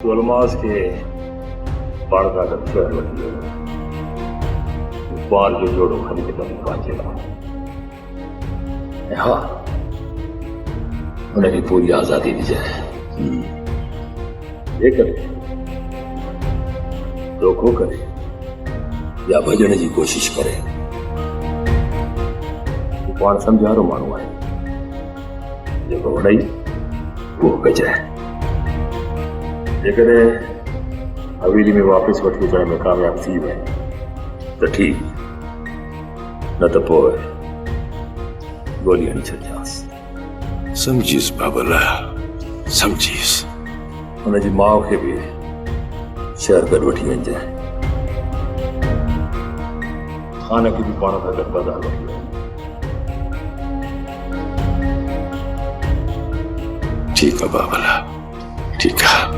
गुलमास के पड़दा का फेर लगी बाल जो जोड़ो खाली के तुम पांचेगा हाँ उन्हें भी पूरी आजादी दी जाए ये करे धोखो करे या भजने की कोशिश करे कौन समझा रो मानू है जो वड़ई वो कजाए जेकर हवेली में वापस वठी अचण में कामयाब थी वए तो ठीक न तो पोइ गोली हणी छॾियांसि समझीस बाबला समझीस हुनजी माउ खे बि शहर गॾु वठी वञिजांइ खान खे बि पाण सां गॾु बाज़ार वठी वञ ठीक है बाबला ठीक है